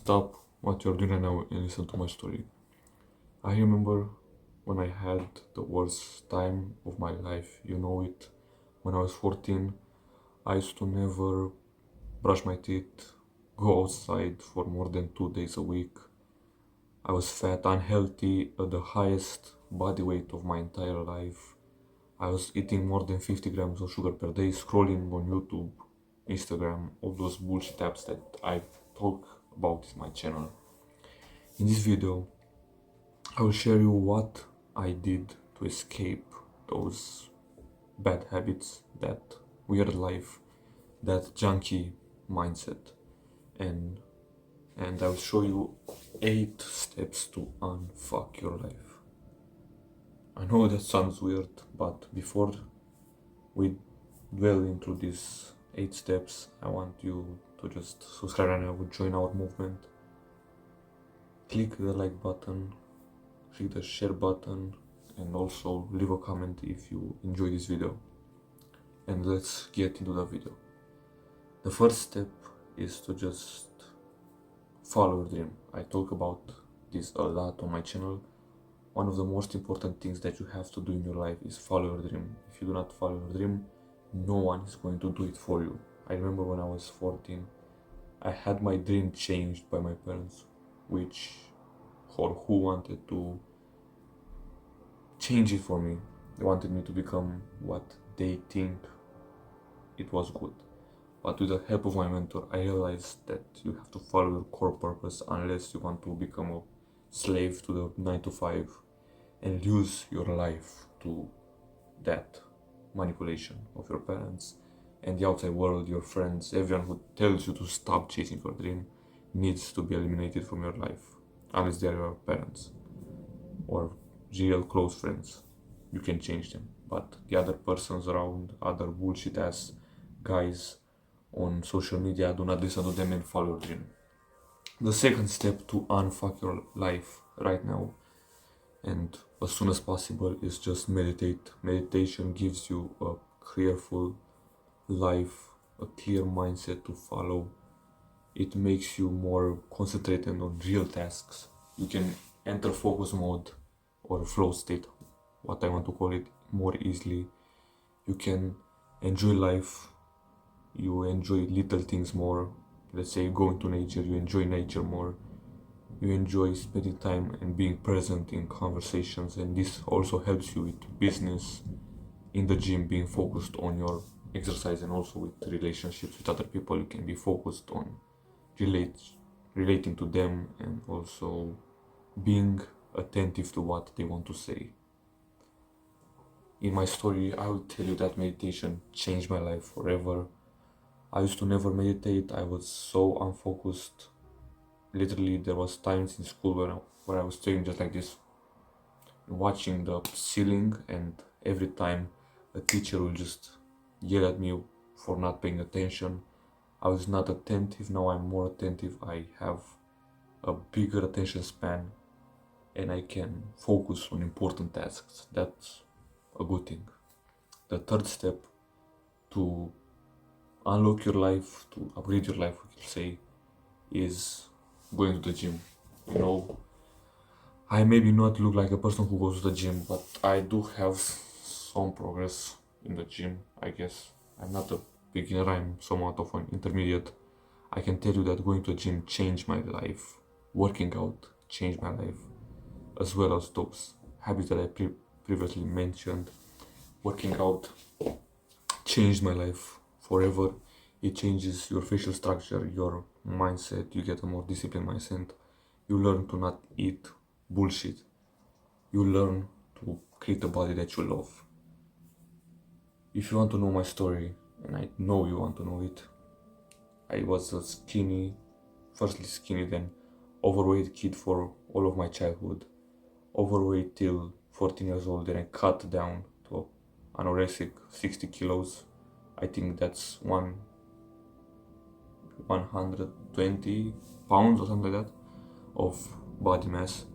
stop what you're doing right now and listen to my story. I remember when I had the worst time of my life, you know it. When I was 14, I used to never brush my teeth, go outside for more than 2 days a week. I was fat, unhealthy, at the highest body weight of my entire life. I was eating more than 50 grams of sugar per day, scrolling on YouTube, Instagram, all those bullshit apps that I talk about in my channel. In this video, I will share you what I did to escape those bad habits, that weird life, that junkie mindset, and I will show you 8 steps to unfuck your life. I know that sounds weird, but before we dwell into these 8 steps, I want you to just subscribe and I will join our movement. Click the like button, click the share button, and also leave a comment if you enjoy this video. And let's get into the video. The first step is to just follow your dream. I talk about this a lot on my channel. One of the most important things that you have to do in your life is follow your dream. If you do not follow your dream, no one is going to do it for you. I remember when I was 14, I had my dream changed by my parents, who wanted to change it for me. They wanted me to become what they think it was good. But with the help of my mentor, I realized that you have to follow your core purpose unless you want to become a slave to the 9 to 5 and lose your life to that manipulation of your parents and the outside world, your friends. Everyone who tells you to stop chasing your dream needs to be eliminated from your life, unless they are your parents or real close friends. You can change them, but the other persons around, other bullshit ass guys on social media, do not listen to them and follow your dream. The second step to unfuck your life right now and as soon as possible is just meditate. Meditation gives you a clearful life, a clear mindset to follow. It makes you more concentrated on real tasks. You can enter focus mode or flow state, what I want to call it, more easily. You can enjoy life. You enjoy little things more. Let's say going to nature, you enjoy nature more. You enjoy spending time and being present in conversations, and this also helps you with business, in the gym, being focused on your exercise, and also with relationships with other people. You can be focused on relating to them and also being attentive to what they want to say. In my story, I will tell you that meditation changed my life forever. I used to never meditate. I was so unfocused. Literally, there was times in school where I was staying just like this, watching the ceiling, and every time a teacher will just yell at me for not paying attention. I was not attentive. Now I'm more attentive. I have a bigger attention span and I can focus on important tasks. That's a good thing. The third step to unlock your life, to upgrade your life, we can say, is going to the gym. You know, I maybe not look like a person who goes to the gym, but I do have some progress in the gym, I guess. I'm not a beginner, I'm somewhat of an intermediate. I can tell you that going to the gym changed my life. Working out changed my life, as well as those habits that I previously mentioned. Working out changed my life forever. It changes your facial structure, your mindset. You get a more disciplined mindset. You learn to not eat bullshit. You learn to create a body that you love. If you want to know my story, and I know you want to know it, I was a firstly skinny, then overweight kid for all of my childhood. Overweight till 14 years old, then I cut down to anorexic 60 kilos. I think that's 120 pounds or something like that of body mass.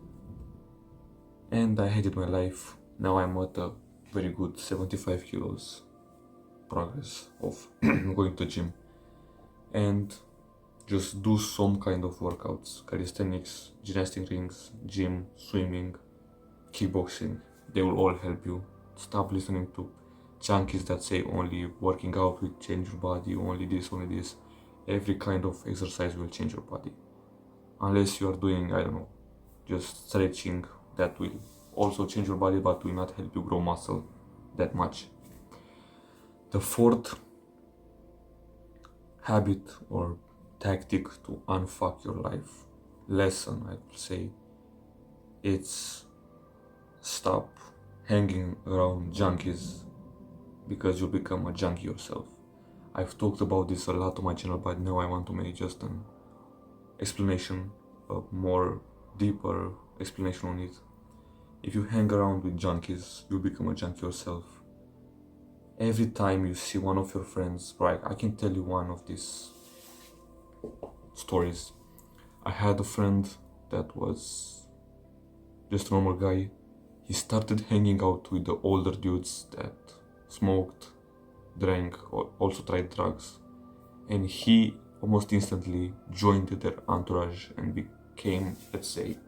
And I hated my life. Now I'm at a very good 75 kilos progress of going to the gym. And Just do some kind of workouts, calisthenics, gymnastic rings, gym, swimming, kickboxing. They will all help you. Stop listening to junkies that say only working out will change your body, only this, only this. Every kind of exercise will change your body. Unless you are doing, I don't know, just stretching, that will also change your body but will not help you grow muscle that much. The fourth habit or tactic to unfuck your life, lesson I would say, it's stop hanging around junkies because you become a junkie yourself. I've talked about this a lot on my channel, but now I want to make just an explanation, a more deeper explanation on it. If you hang around with junkies, you become a junkie yourself. Every time you see one of your friends, right? I can tell you one of these stories. I had a friend that was just a normal guy. He started hanging out with the older dudes that smoked, drank, or also tried drugs. And he almost instantly joined their entourage and became, let's say,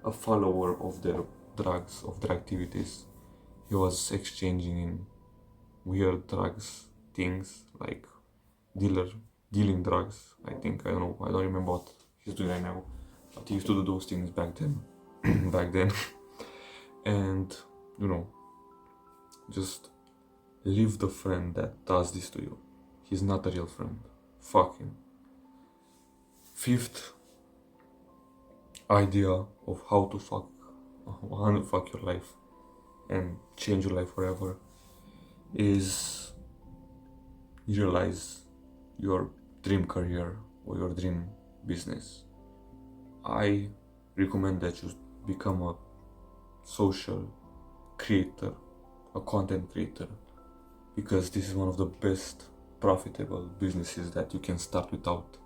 a follower of their drugs, of their activities. He was exchanging in weird drugs, things like dealing drugs. I don't know, I don't remember what he's doing right now, but he used to do those things back then. back then. And just leave the friend that does this to you. He's not a real friend. Fuck him. Fifth idea of how to fuck your life and change your life forever is realize your dream career or your dream business. I recommend that you become a social creator, a content creator, because this is one of the best profitable businesses that you can start without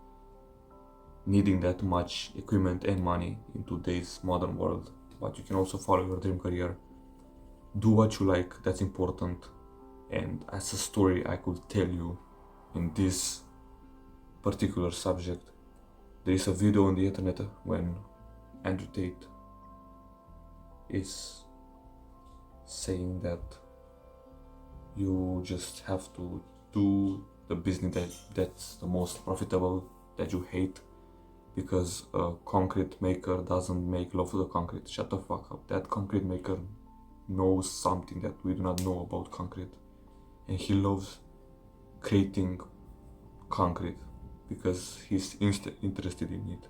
needing that much equipment and money in today's modern world. But you can also follow your dream career, do what you like, that's important. And as a story I could tell you in this particular subject, there is a video on the internet when Andrew Tate is saying that you just have to do the business that's the most profitable, that you hate, because a concrete maker doesn't make love to the concrete. Shut the fuck up. That concrete maker knows something that we do not know about concrete, and he loves creating concrete because he's interested in it.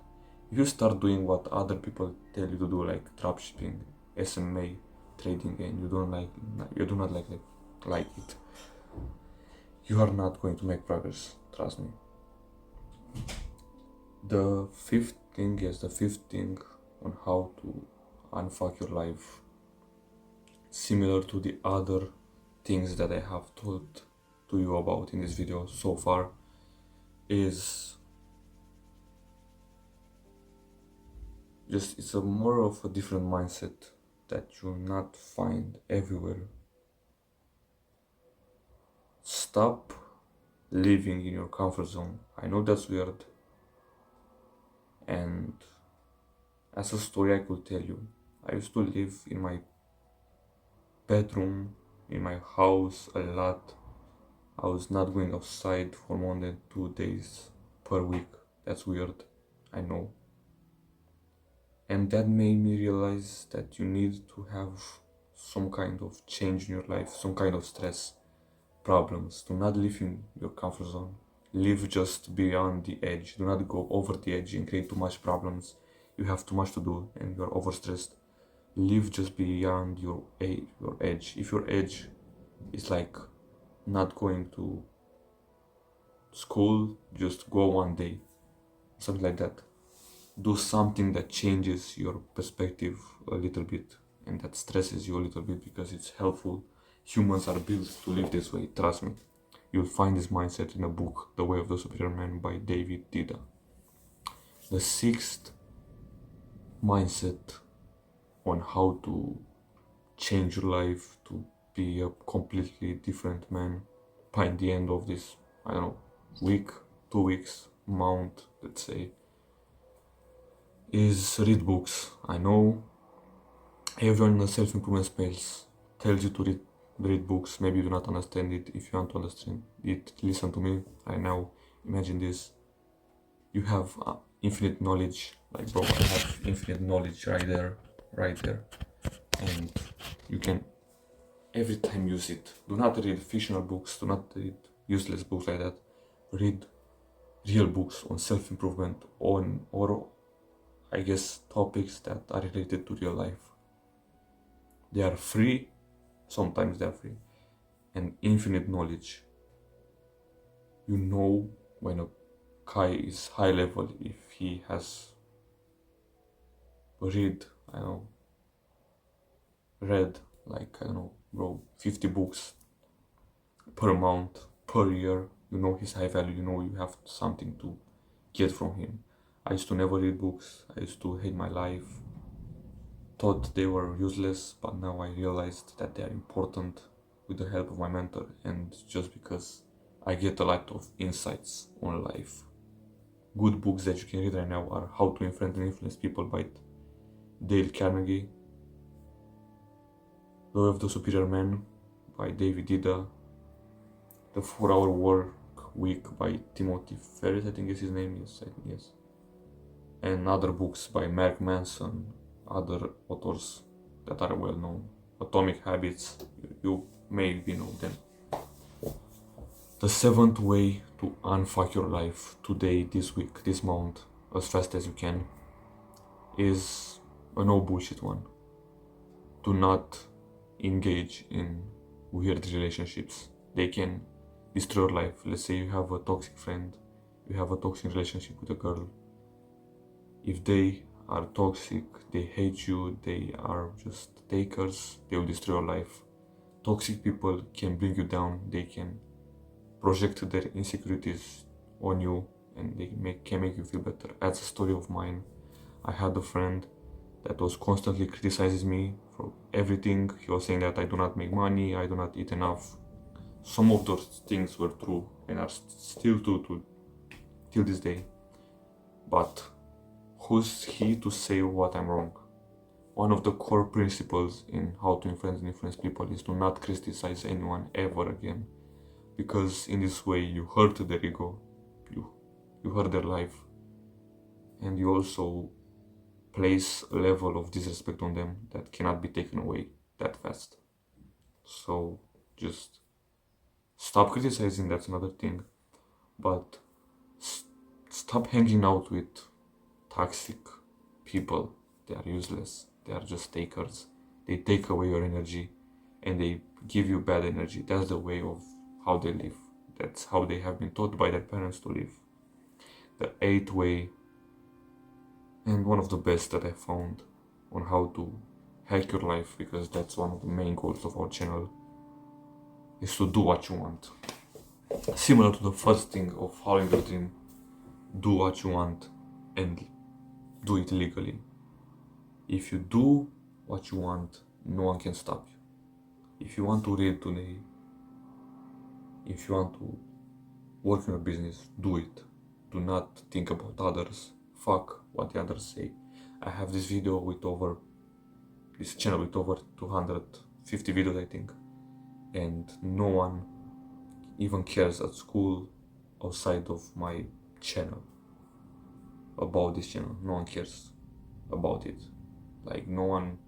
If you start doing what other people tell you to do, like dropshipping, SMA, trading, and you do not like it, you are not going to make progress, trust me. The fifth thing on how to unfuck your life, similar to the other things that I have told to you about in this video so far, is just, it's a more of a different mindset that you'll not find everywhere. Stop living in your comfort zone. I know that's weird, and as a story I could tell you, I used to live in my bedroom in my house a lot. I was not going outside for more than 2 days per week. That's weird, I know. And that made me realize that you need to have some kind of change in your life, some kind of stress, problems. Do not live in your comfort zone. Live just beyond the edge. Do not go over the edge and create too much problems. You have too much to do and you're overstressed. Live just beyond your edge. If your edge is like not going to school, just go one day, something like that. Do something that changes your perspective a little bit and that stresses you a little bit, because it's helpful. Humans are built to live this way, trust me. You'll find this mindset in a book, The Way of the Superior Man by David Dida. The sixth mindset on how to change your life to be a completely different man by the end of this, week, 2 weeks, amount, let's say, is read books. I know everyone in the self-improvement space tells you to read books. Maybe you do not understand it. If you want to understand it, listen to me right now. Imagine this. You have infinite knowledge. Like, bro, I have infinite knowledge right there. And you can every time use it. Do not read fictional books. Do not read useless books like that. Read real books on self-improvement, or I guess topics that are related to real life. They are free. Sometimes they are free. And infinite knowledge. You know when a guy is high level if he has read like, I don't know, bro, 50 books per month, per year. You know his high value. You know you have something to get from him. I used to never read books. I used to hate my life. Thought they were useless, but now I realized that they are important with the help of my mentor, and just because I get a lot of insights on life. Good books that you can read right now are How to Influence and Influence People by Dale Carnegie, The Way of the Superior Man by David Dida, The 4-Hour Work Week by Timothy Ferris, I think is his name, yes. And other books by Mark Manson, other authors that are well known. Atomic Habits, you maybe know them. The 7th way to unfuck your life today, this week, this month, as fast as you can, is a no bullshit one. Do not engage in weird relationships. They can destroy your life. Let's say you have a toxic friend, you have a toxic relationship with a girl. If they are toxic, they hate you, they are just takers, they will destroy your life. Toxic people can bring you down, they can project their insecurities on you, and they can make you feel better. That's a story of mine. I had a friend that was constantly criticizing me for everything. He was saying that I do not make money, I do not eat enough. Some of those things were true and are still true till this day. But who's he to say what I'm wrong? One of the core principles in How to Influence and Influence People is to not criticize anyone ever again. Because in this way you hurt their ego, you hurt their life, and you also place a level of disrespect on them that cannot be taken away that fast. So just stop criticizing, that's another thing, but stop hanging out with toxic people. They are useless, they are just takers. They take away your energy and they give you bad energy. That's the way of how they live. That's how they have been taught by their parents to live. The 8th way, and one of the best that I found on how to hack your life, because that's one of the main goals of our channel, is to do what you want. Similar to the first thing of following your dream, do what you want and do it legally. If you do what you want, no one can stop you. If you want to read today, if you want to work in a business, do it. Do not think about others. Fuck what the others say. I have this channel with over 250 videos, I think, and no one even cares at school outside of my channel about this channel. No one cares about it. Like, no one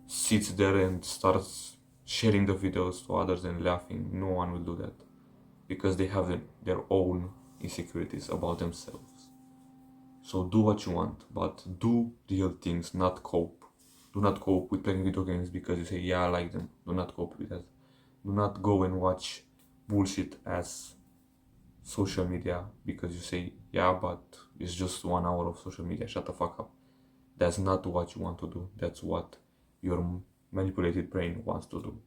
sits there and starts sharing the videos to others and laughing. No one will do that, because they have their own insecurities about themselves. So do what you want, but do real things, not cope. Do not cope with playing video games because you say, yeah, I like them. Do not cope with that. Do not go and watch bullshit as social media because you say, yeah, but it's just 1 hour of social media. Shut the fuck up. That's not what you want to do. That's what your manipulated brain wants to do.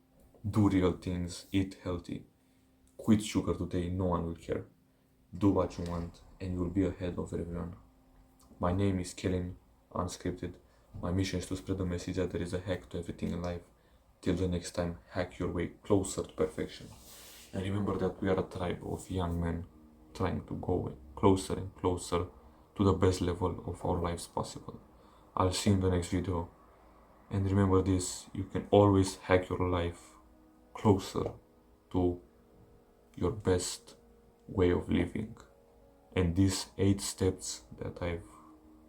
Do real things, eat healthy. Quit sugar today, no one will care. Do what you want and you'll be ahead of everyone. My name is Kalin Unscripted. My mission is to spread the message that there is a hack to everything in life. Till the next time, hack your way closer to perfection. And remember that we are a tribe of young men trying to go closer and closer to the best level of our lives possible. I'll see you in the next video. And remember this, you can always hack your life closer to your best way of living. And these 8 steps that I've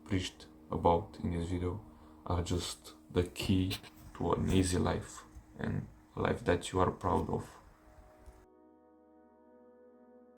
preached about in this video are just the key to an easy life and a life that you are proud of.